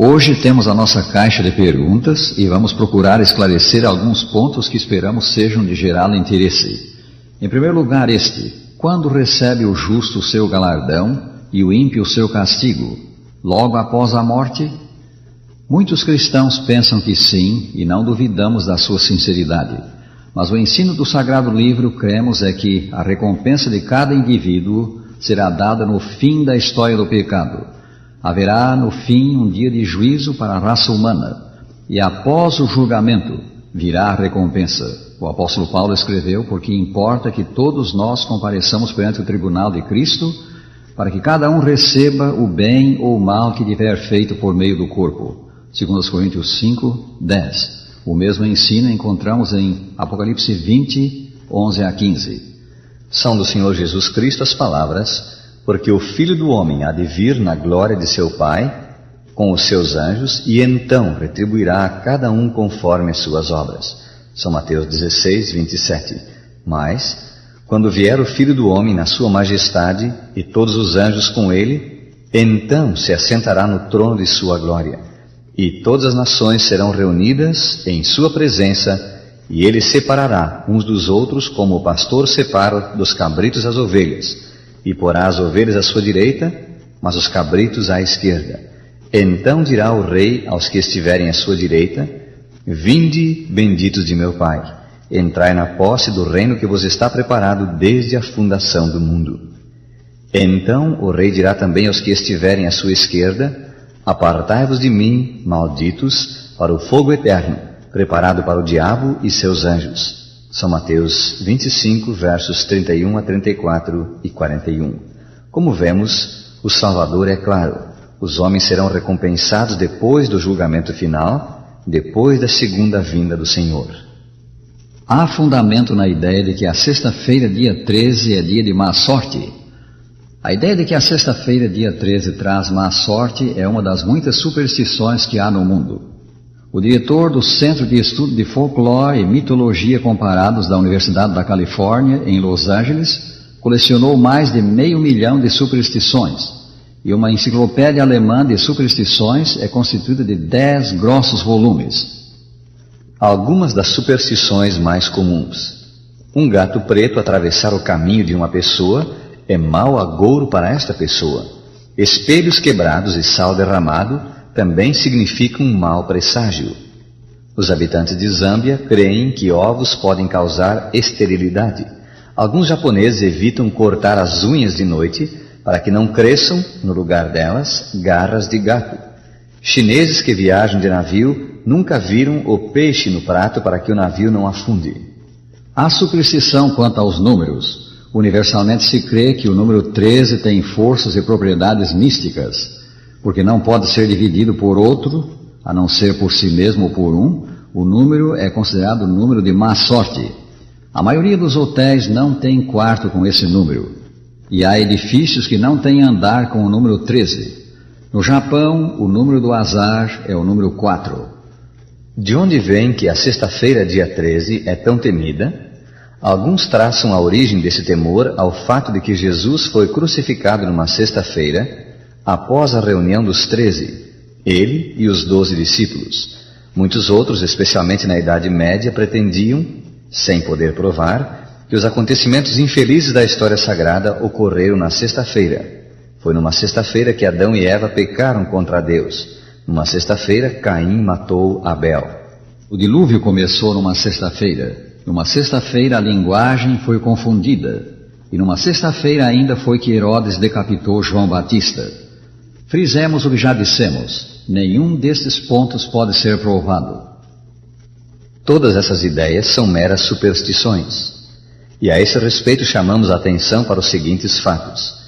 Hoje temos a nossa caixa de perguntas e vamos procurar esclarecer alguns pontos que esperamos sejam de geral interesse. Em primeiro lugar, quando recebe o justo o seu galardão e o ímpio o seu castigo? Logo após a morte? Muitos cristãos pensam que sim, e não duvidamos da sua sinceridade. Mas o ensino do Sagrado Livro, cremos, é que a recompensa de cada indivíduo será dada no fim da história do pecado. Haverá no fim um dia de juízo para a raça humana, e após o julgamento virá a recompensa. O apóstolo Paulo escreveu: porque importa que todos nós compareçamos perante o tribunal de Cristo, para que cada um receba o bem ou o mal que tiver feito por meio do corpo. 2 Coríntios 5, 10. O mesmo ensino encontramos em Apocalipse 20, 11 a 15. São do Senhor Jesus Cristo as palavras: porque o Filho do Homem há de vir na glória de seu Pai, com os seus anjos, e então retribuirá a cada um conforme as suas obras. São Mateus 16, 27. Mas, quando vier o Filho do Homem na sua majestade, e todos os anjos com ele, então se assentará no trono de sua glória, e todas as nações serão reunidas em sua presença, e ele separará uns dos outros, como o pastor separa dos cabritos as ovelhas, e porá as ovelhas à sua direita, mas os cabritos à esquerda. Então dirá o rei aos que estiverem à sua direita: vinde, benditos de meu Pai, entrai na posse do reino que vos está preparado desde a fundação do mundo. Então o rei dirá também aos que estiverem à sua esquerda: apartai-vos de mim, malditos, para o fogo eterno, preparado para o diabo e seus anjos. São Mateus 25, versos 31 a 34 e 41. Como vemos, o Salvador é claro: os homens serão recompensados depois do julgamento final, depois da segunda vinda do Senhor. Há fundamento na ideia de que a sexta-feira, dia 13, é dia de má sorte. A ideia de que a sexta-feira, dia 13, traz má sorte é uma das muitas superstições que há no mundo. O diretor do Centro de Estudo de Folclore e Mitologia Comparados da Universidade da Califórnia, em Los Angeles, colecionou mais de 500 mil de superstições, e uma enciclopédia alemã de superstições é constituída de 10 grossos volumes. Algumas das superstições mais comuns: um gato preto atravessar o caminho de uma pessoa é mau agouro para esta pessoa. Espelhos quebrados e sal derramado também significam um mau presságio. Os habitantes de Zâmbia creem que ovos podem causar esterilidade. Alguns japoneses evitam cortar as unhas de noite para que não cresçam, no lugar delas, garras de gato. Chineses que viajam de navio nunca viram o peixe no prato para que o navio não afunde. Há superstição quanto aos números. Universalmente se crê que o número 13 tem forças e propriedades místicas, porque não pode ser dividido por outro, a não ser por si mesmo ou por um. O número é considerado o número de má sorte. A maioria dos hotéis não tem quarto com esse número, e há edifícios que não têm andar com o número 13. No Japão, o número do azar é o número 4. De onde vem que a sexta-feira, dia 13, é tão temida? Alguns traçam a origem desse temor ao fato de que Jesus foi crucificado numa sexta-feira, após a reunião dos 13, ele e os 12 discípulos. Muitos outros, especialmente na Idade Média, pretendiam, sem poder provar, que os acontecimentos infelizes da história sagrada ocorreram na sexta-feira. Foi numa sexta-feira que Adão e Eva pecaram contra Deus. Numa sexta-feira, Caim matou Abel. O dilúvio começou numa sexta-feira. Numa sexta-feira a linguagem foi confundida. E numa sexta-feira ainda foi que Herodes decapitou João Batista. Frisemos o que já dissemos: nenhum destes pontos pode ser provado. Todas essas ideias são meras superstições. E a esse respeito chamamos a atenção para os seguintes fatos.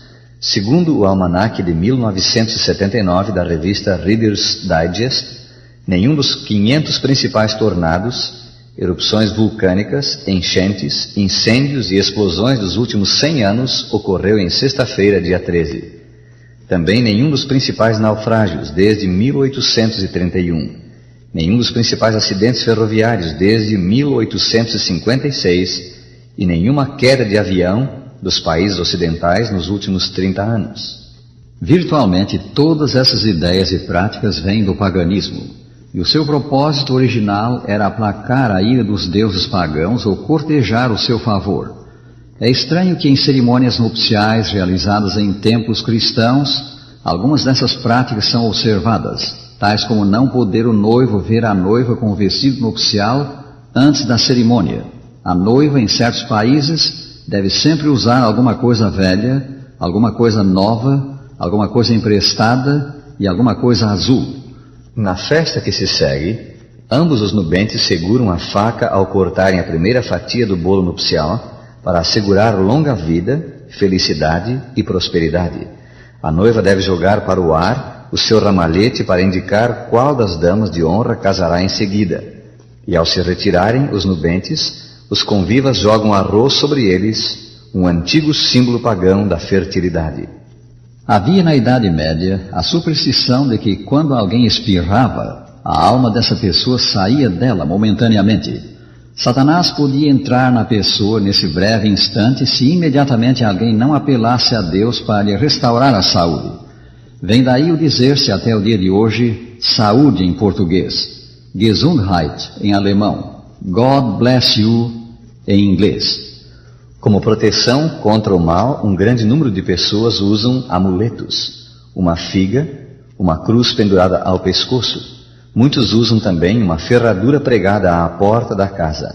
Segundo o almanaque de 1979 da revista Reader's Digest, nenhum dos 500 principais tornados, erupções vulcânicas, enchentes, incêndios e explosões dos últimos 100 anos ocorreu em sexta-feira, dia 13. Também nenhum dos principais naufrágios desde 1831. Nenhum dos principais acidentes ferroviários desde 1856 e nenhuma queda de avião dos países ocidentais nos últimos 30 anos. Virtualmente todas essas ideias e práticas vêm do paganismo, e o seu propósito original era aplacar a ira dos deuses pagãos ou cortejar o seu favor. É estranho que em cerimônias nupciais realizadas em templos cristãos, algumas dessas práticas são observadas, tais como não poder o noivo ver a noiva com o vestido nupcial antes da cerimônia. A noiva, em certos países, deve sempre usar alguma coisa velha, alguma coisa nova, alguma coisa emprestada e alguma coisa azul. Na festa que se segue, ambos os nubentes seguram a faca ao cortarem a primeira fatia do bolo nupcial para assegurar longa vida, felicidade e prosperidade. A noiva deve jogar para o ar o seu ramalhete para indicar qual das damas de honra casará em seguida. E ao se retirarem os nubentes, os convivas jogam arroz sobre eles, um antigo símbolo pagão da fertilidade. Havia na Idade Média a superstição de que quando alguém espirrava, a alma dessa pessoa saía dela momentaneamente. Satanás podia entrar na pessoa nesse breve instante se imediatamente alguém não apelasse a Deus para lhe restaurar a saúde. Vem daí o dizer-se até o dia de hoje, saúde em português, Gesundheit em alemão, God bless you em inglês. Como proteção contra o mal, um grande número de pessoas usam amuletos, uma figa, uma cruz pendurada ao pescoço. Muitos usam também uma ferradura pregada à porta da casa.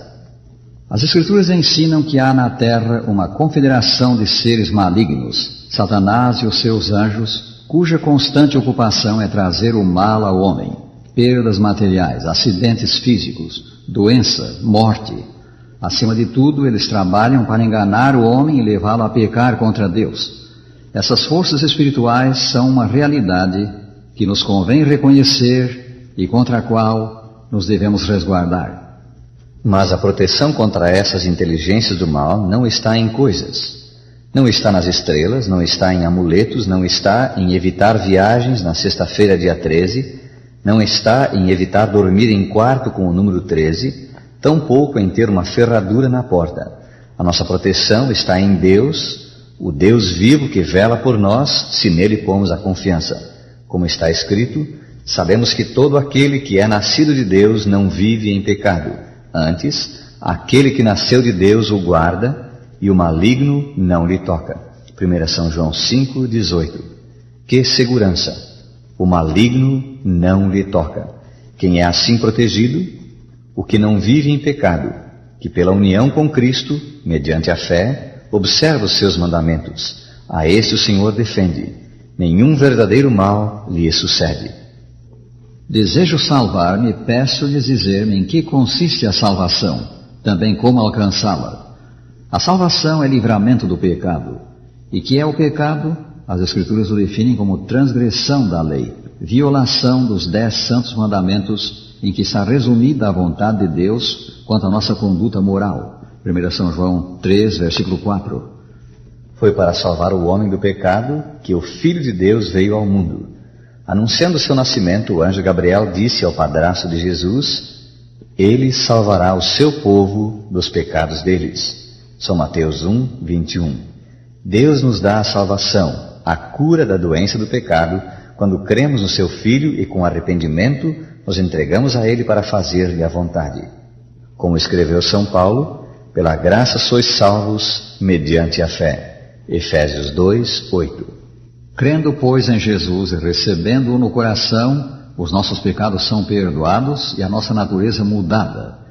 As Escrituras ensinam que há na terra uma confederação de seres malignos, Satanás e os seus anjos, cuja constante ocupação é trazer o mal ao homem, perdas materiais, acidentes físicos, doença, morte. Acima de tudo, eles trabalham para enganar o homem e levá-lo a pecar contra Deus. Essas forças espirituais são uma realidade que nos convém reconhecer e contra a qual nos devemos resguardar. Mas a proteção contra essas inteligências do mal não está em coisas. Não está nas estrelas, não está em amuletos, não está em evitar viagens na sexta-feira, dia 13, não está em evitar dormir em quarto com o número 13, tampouco em ter uma ferradura na porta. A nossa proteção está em Deus, o Deus vivo que vela por nós, se nele pomos a confiança. Como está escrito, sabemos que todo aquele que é nascido de Deus não vive em pecado. Antes, aquele que nasceu de Deus o guarda, e o maligno não lhe toca. 1 São João 5,18. Que segurança! O maligno não lhe toca. Quem é assim protegido? O que não vive em pecado, que pela união com Cristo, mediante a fé, observa os seus mandamentos. A esse o Senhor defende. Nenhum verdadeiro mal lhe sucede. Desejo salvar-me e peço-lhes dizer-me em que consiste a salvação, também como alcançá-la. A salvação é livramento do pecado. E que é o pecado? As Escrituras o definem como transgressão da lei, violação dos 10 santos mandamentos em que está resumida a vontade de Deus quanto à nossa conduta moral. 1 São João 3, versículo 4. Foi para salvar o homem do pecado que o Filho de Deus veio ao mundo. Anunciando seu nascimento, o anjo Gabriel disse ao padrasto de Jesus: Ele salvará o seu povo dos pecados deles. São Mateus 1, 21. Deus nos dá a salvação, a cura da doença do pecado, quando cremos no seu Filho e com arrependimento nos entregamos a Ele para fazer-lhe a vontade. Como escreveu São Paulo, pela graça sois salvos mediante a fé. Efésios 2, 8. Crendo, pois, em Jesus e recebendo-o no coração, os nossos pecados são perdoados e a nossa natureza mudada.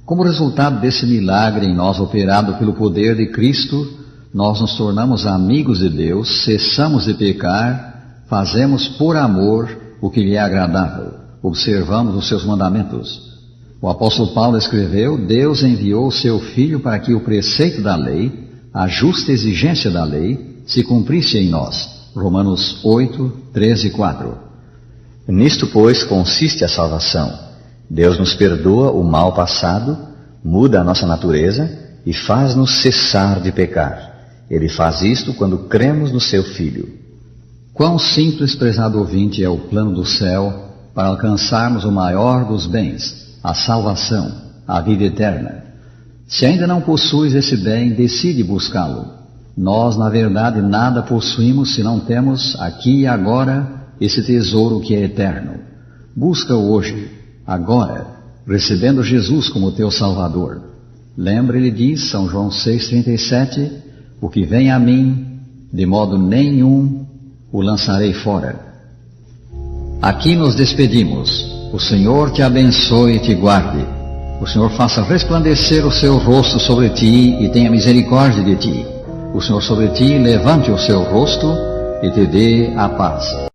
Como resultado desse milagre em nós operado pelo poder de Cristo, nós nos tornamos amigos de Deus, cessamos de pecar, fazemos por amor o que lhe é agradável, observamos os seus mandamentos. O apóstolo Paulo escreveu: Deus enviou o seu Filho para que o preceito da lei, a justa exigência da lei, se cumprisse em nós. Romanos 8, 13 e 4. Nisto, pois, consiste a salvação. Deus nos perdoa o mal passado, muda a nossa natureza e faz-nos cessar de pecar. Ele faz isto quando cremos no seu Filho. Quão simples, prezado ouvinte, é o plano do céu para alcançarmos o maior dos bens, a salvação, a vida eterna. Se ainda não possuis esse bem, decide buscá-lo. Nós, na verdade, nada possuímos se não temos aqui e agora esse tesouro que é eterno. Busca-o hoje, agora, recebendo Jesus como teu Salvador. Lembra, ele diz, São João 6,37, o que vem a mim, de modo nenhum o lançarei fora. Aqui nos despedimos. O Senhor te abençoe e te guarde. O Senhor faça resplandecer o seu rosto sobre ti e tenha misericórdia de ti. O Senhor sobre ti levante o seu rosto e te dê a paz.